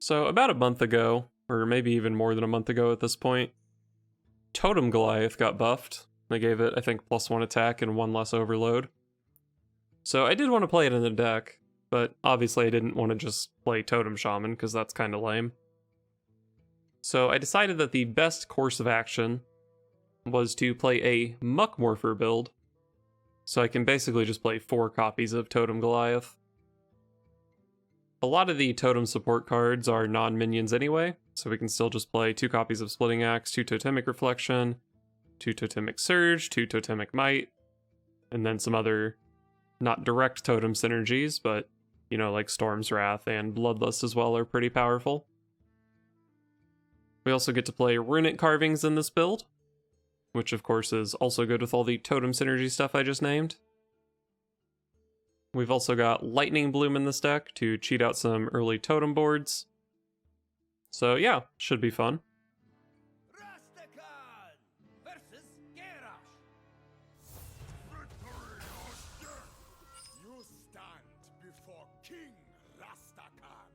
So about a month ago, or maybe even more than a month ago at this point, Totem Goliath got buffed. They gave it, I think, +1 attack and 1 less overload. So I did want to play it in the deck, but obviously I didn't want to just play Totem Shaman, because that's kind of lame. So I decided that the best course of action was to play a Muckmorpher build, so I can basically just play 4 copies of Totem Goliath. A lot of the totem support cards are non-minions anyway, so we can still just play 2 copies of Splitting Axe, 2 Totemic Reflection, 2 Totemic Surge, 2 Totemic Might, and then some other not direct totem synergies, but, you know, like Storm's Wrath and Bloodlust as well are pretty powerful. We also get to play Runic Carvings in this build, which of course is also good with all the totem synergy stuff I just named. We've also got Lightning Bloom in this deck to cheat out some early totem boards. So yeah, should be fun. You stand before King Rastakan.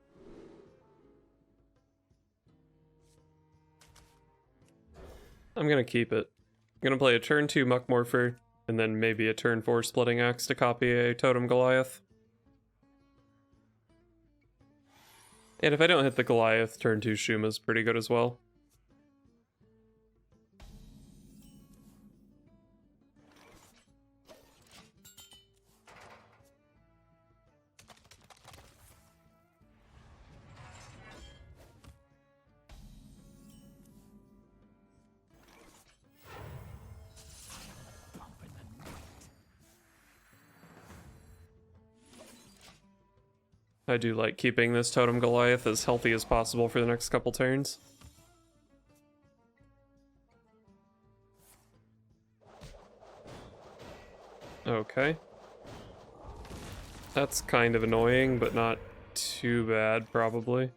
I'm gonna keep it. I'm gonna play a turn 2 Muckmorpher, and then maybe a turn 4 Splitting Axe to copy a Totem Goliath. And if I don't hit the Goliath, turn 2 Shu'ma's pretty good as well. I do like keeping this Totem Goliath as healthy as possible for the next couple turns. Okay. That's kind of annoying, but not too bad, probably.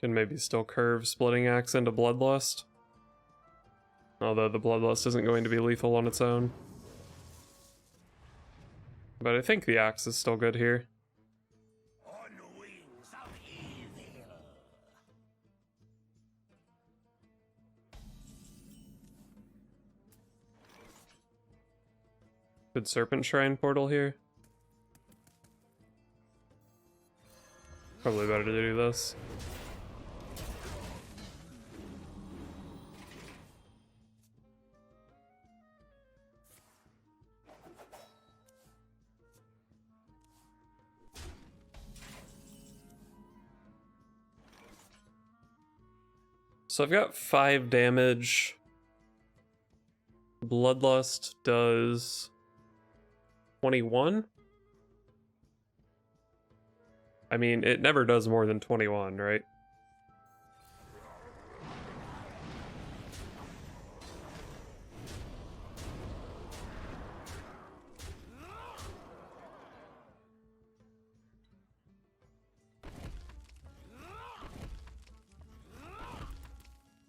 Can maybe still curve Splitting Axe into Bloodlust. Although the Bloodlust isn't going to be lethal on its own. But I think the axe is still good here. On wings of evil. Good Serpent Shrine portal here. Probably better to do this. So I've got 5 damage. Bloodlust does 21? I mean, it never does more than 21, right?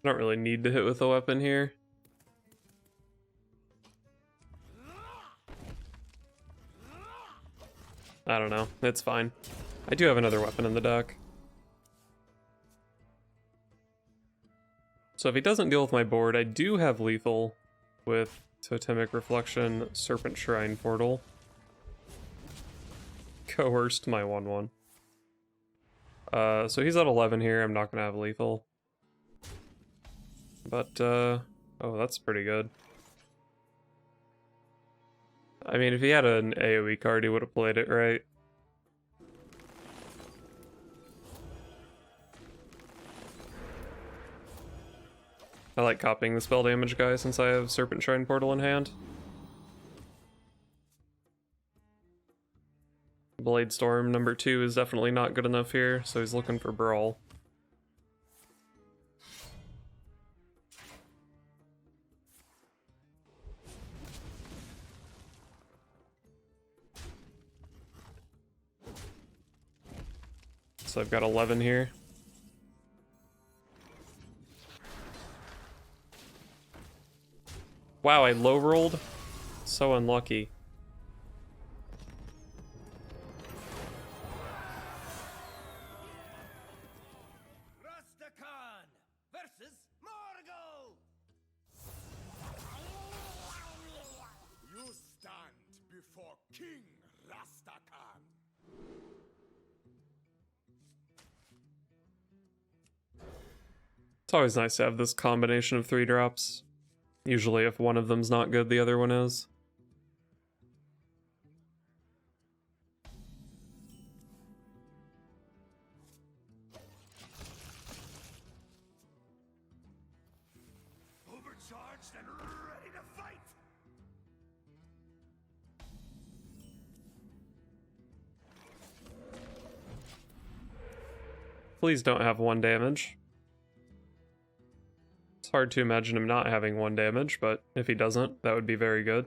I don't really need to hit with a weapon here. I don't know, it's fine. I do have another weapon in the deck. So if he doesn't deal with my board, I do have lethal with Totemic Reflection, Serpent Shrine Portal. Coerced my 1/1. So he's at 11 here, I'm not gonna have lethal. But, oh, that's pretty good. I mean, if he had an AoE card, he would have played it right. I like copying the spell damage guy since I have Serpent Shrine Portal in hand. Blade Storm number 2 is definitely not good enough here, so he's looking for Brawl. So I've got 11 here. Wow, I low rolled? So unlucky. King Rastakan. It's always nice to have this combination of 3-drops. Usually if one of them's not good, the other one is. Overcharged and ready to fight. Please don't have 1 damage. It's hard to imagine him not having 1 damage, but if he doesn't, that would be very good.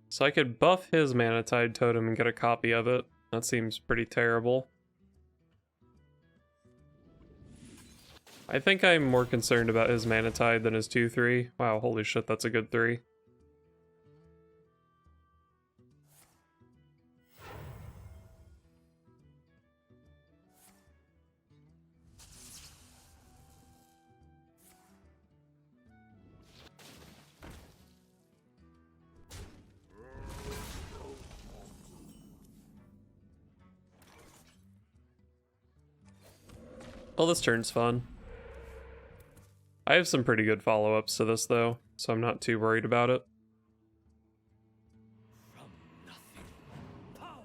So I could buff his Manatide Totem and get a copy of it. That seems pretty terrible. I think I'm more concerned about his Manatide than his 2-3. Wow, holy shit, that's a good 3. Well, this turn's fun. I have some pretty good follow-ups to this, though, so I'm not too worried about it. From nothing, power.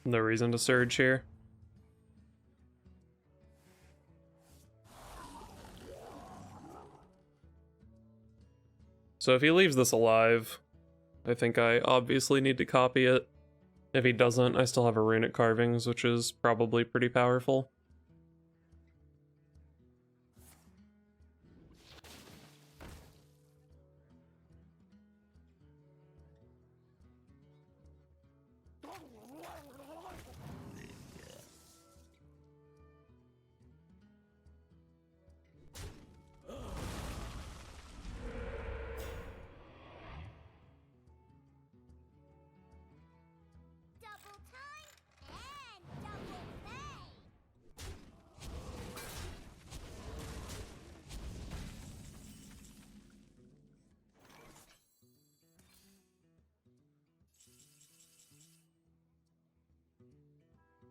No reason to surge here. So if he leaves this alive, I think I obviously need to copy it. If he doesn't, I still have a Runic Carvings, which is probably pretty powerful.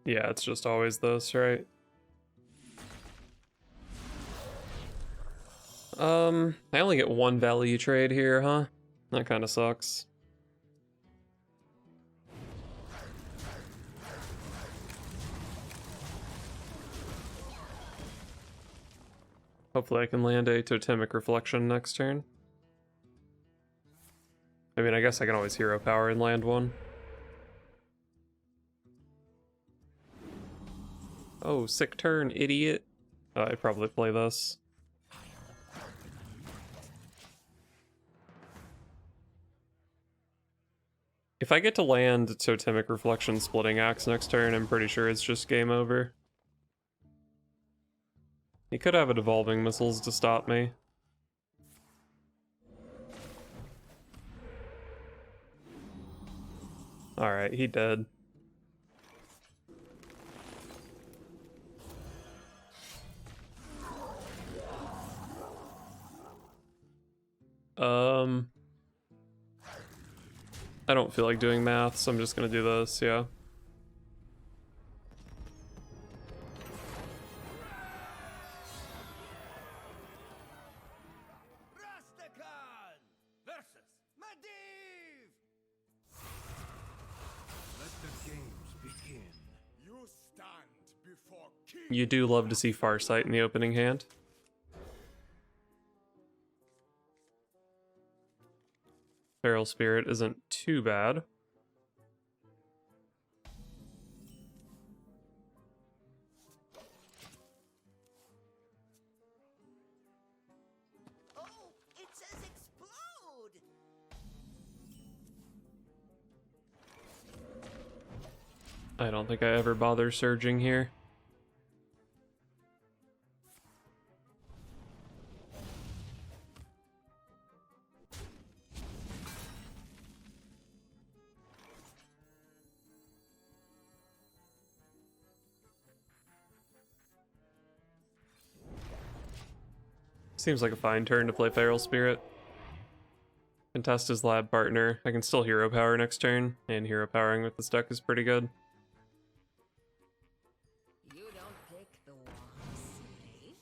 Yeah, it's just always this, right? I only get 1 value trade here, huh? That kind of sucks. Hopefully I can land a Totemic Reflection next turn. I mean, I guess I can always Hero Power and land one. Oh, sick turn, idiot. I'd probably play this. If I get to land Totemic Reflection Splitting Axe next turn, I'm pretty sure it's just game over. He could have a Devolving Missiles to stop me. Alright, he dead. I don't feel like doing math, so I'm just gonna do this, yeah. Rastakan versus Medivh. Let the games begin. You stand before King. You do love to see Farsight in the opening hand. Feral Spirit isn't too bad. Oh, it says explode! I don't think I ever bother surging here. Seems like a fine turn to play Feral Spirit. Contest his lab partner. I can still hero power next turn, and hero powering with this deck is pretty good. You don't pick the wand, slave.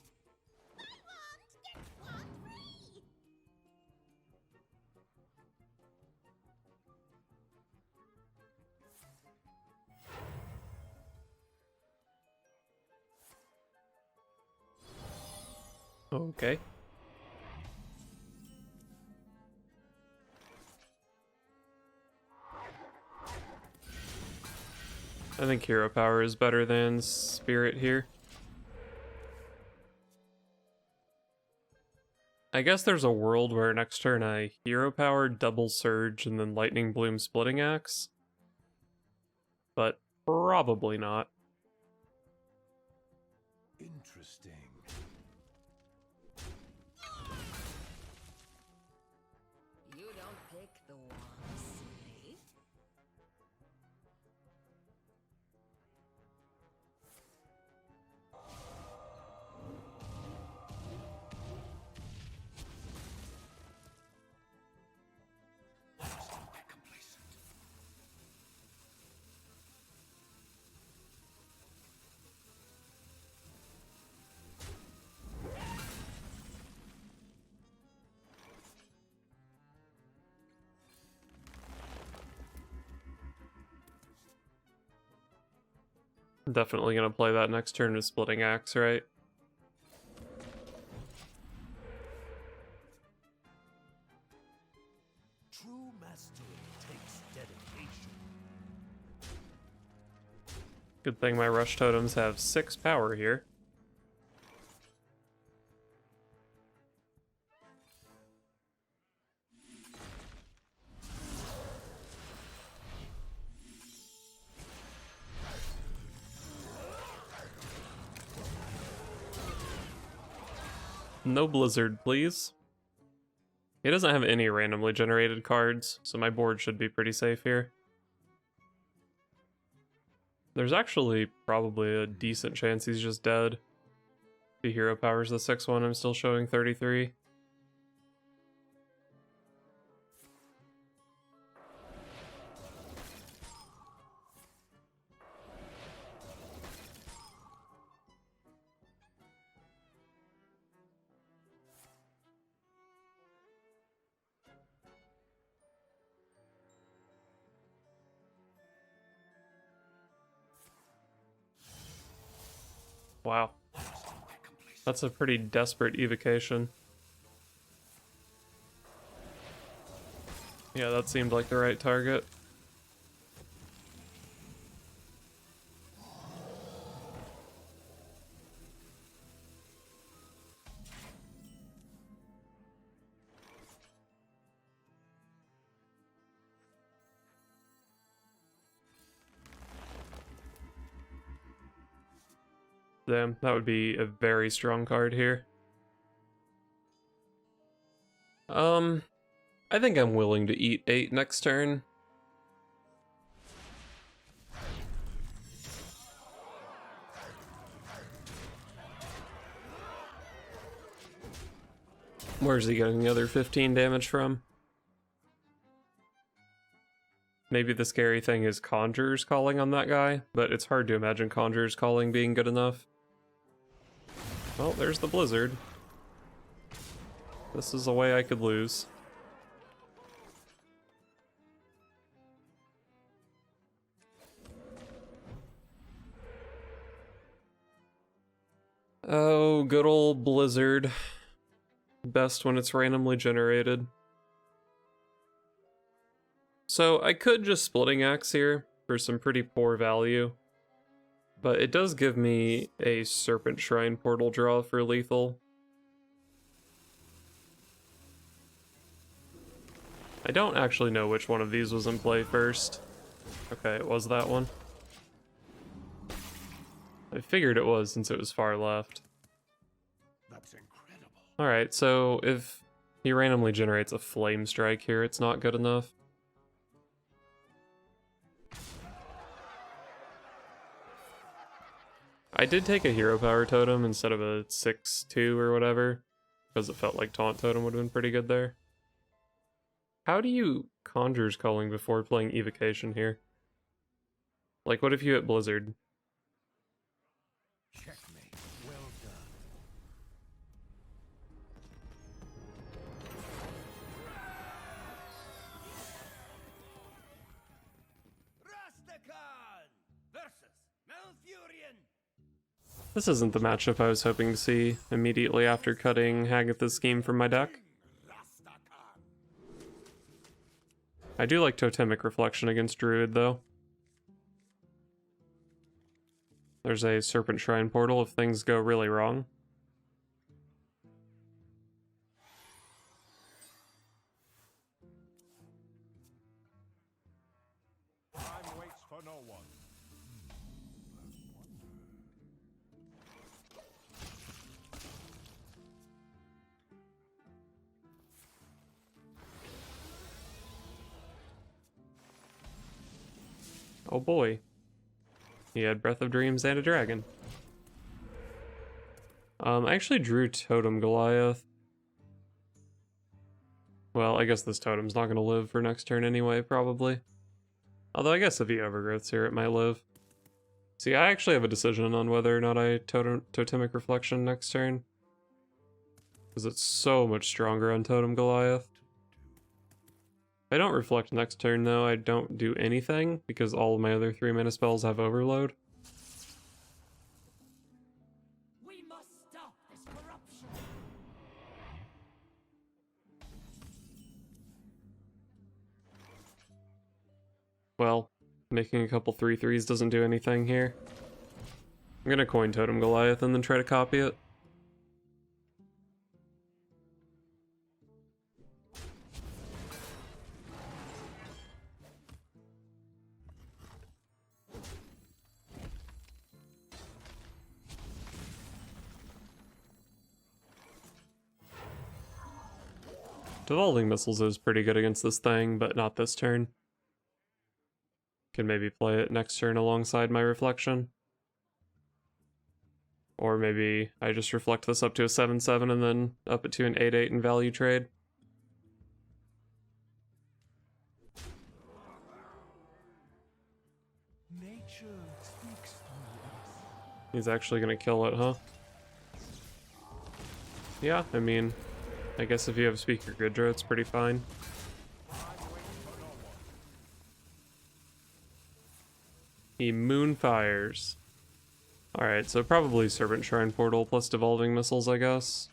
Okay. I think hero power is better than spirit here. I guess there's a world where next turn I hero power, double surge, and then lightning bloom splitting axe. But probably not. Interesting. You don't pick the wand, slave. I'm definitely gonna play that next turn with splitting axe, right? True mastery takes dedication. Good thing my rush totems have 6 power here. No blizzard, please. He doesn't have any randomly generated cards, so my board should be pretty safe here. There's actually probably a decent chance he's just dead. If he hero powers the 6-1, I'm still showing 33. Wow. That's a pretty desperate evocation. Yeah, that seemed like the right target. Damn, that would be a very strong card here. I think I'm willing to eat 8 next turn. Where's he getting the other 15 damage from? Maybe the scary thing is Conjurer's Calling on that guy, but it's hard to imagine Conjurer's Calling being good enough. Well, there's the Blizzard. This is a way I could lose. Oh, good old Blizzard. Best when it's randomly generated. So I could just Splitting Axe here for some pretty poor value, but it does give me a Serpent Shrine portal draw for lethal. I don't actually know which one of these was in play first. Okay, it was that one. figured it was since it was far left. That's incredible. Alright, so if he randomly generates a Flame Strike here, it's not good enough. I did take a Hero Power Totem instead of a 6-2 or whatever, because it felt like Taunt Totem would have been pretty good there. How do you Conjure's Calling before playing Evocation here? Like, what if you hit Blizzard? Checkmate. Well done. Rastakhan versus Malfurion. This isn't the matchup I was hoping to see immediately after cutting Hagatha's Scheme from my deck. Rastakhan. I do like Totemic Reflection against Druid, though. There's a Serpent Shrine portal if things go really wrong. Time waits for no one. Oh boy. He had Breath of Dreams and a dragon. I actually drew Totem Goliath. Well, I guess this totem's not going to live for next turn anyway, probably. Although I guess if he overgrowths here, it might live. See, I actually have a decision on whether or not I Totemic Reflection next turn. Because it's so much stronger on Totem Goliath. If I don't reflect next turn, though, I don't do anything, because all of my other 3-mana spells have Overload. We must stop this corruption. Well, making a couple 3/3s doesn't do anything here. I'm gonna coin Totem Goliath and then try to copy it. Devolving Missiles is pretty good against this thing, but not this turn. Can maybe play it next turn alongside my Reflection. Or maybe I just reflect this up to a 7/7 and then up it to an 8/8 in value trade. Nature speaks through us. He's actually gonna kill it, huh? Yeah, I mean, I guess if you have Speaker Gudra, it's pretty fine. Time waits for no one. He Moonfires. Alright, so probably Serpent Shrine Portal plus Devolving Missiles, I guess.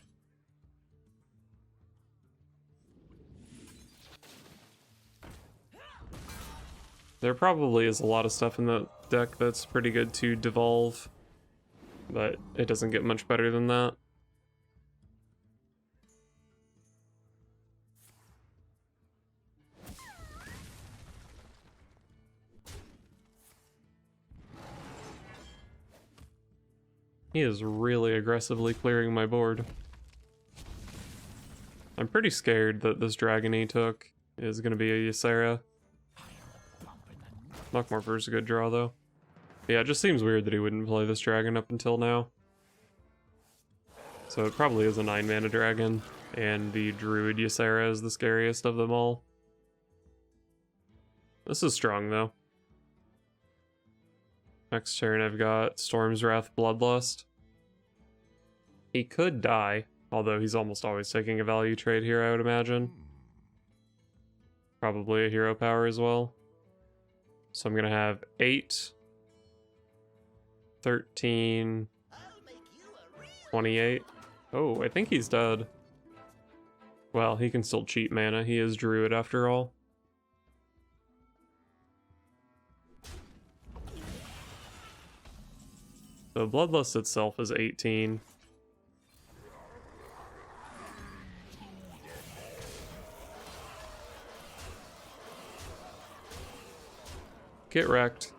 There probably is a lot of stuff in the deck that's pretty good to devolve, but it doesn't get much better than that. He is really aggressively clearing my board. I'm pretty scared that this dragon he took is going to be a Ysera. Muckmorpher's a good draw, though. Yeah, it just seems weird that he wouldn't play this dragon up until now. So it probably is a 9-mana dragon, and the Druid Ysera is the scariest of them all. This is strong, though. Next turn I've got Storm's Wrath Bloodlust. He could die, although he's almost always taking a value trade here, I would imagine. Probably a hero power as well. So I'm gonna have 8, 13, 28. Oh, I think he's dead. Well, he can still cheat mana. He is Druid after all. So Bloodlust itself is 18. Get wrecked.